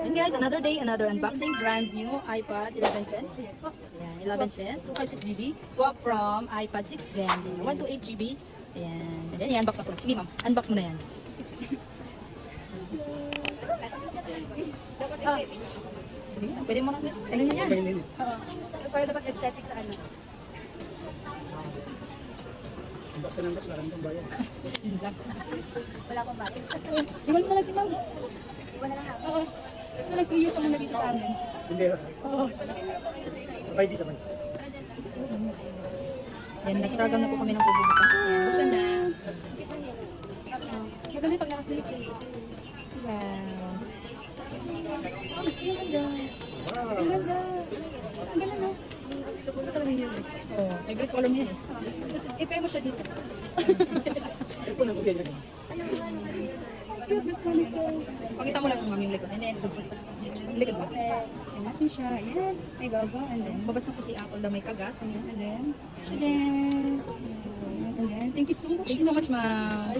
And guys, another day, another unboxing. Brand new iPad 11th Gen. Ayan, 11th Gen, 256GB. Swap from iPad 6th Gen. 128GB. Ayan. And then, i-unbox na po. Sige ma'am, unbox mo na yan. Pwede mo na. Ano na yan? Para dapat aesthetic sa ano. Unbox na unbox, marami kang bayan. Yun lang. Wala akong bakit. Iwan mo na lang si ma'am. Iwan na lang ako. Oo. Nag-tuyo ka muna dito sa amin. Hindi ba? Oo. Sabay di sabay. Yan, nag-struggle na po kami ng pagbubukas. Yan, buksan na. Maganda pag naka-click. Wow. Wow! Ang ganda, no? Gusto talaga yun. Oo, favorite color mo yan eh. I-pay mo siya dito. Cellphone ang okay na. Pakita mo lang ma'am yung likod. And then, yung likod mo. Ayan natin siya. Ayan. May gaga. And then, babas na po si Apple na may kagat. Ayan. And then, thank you so much. Thank you so much, ma'am.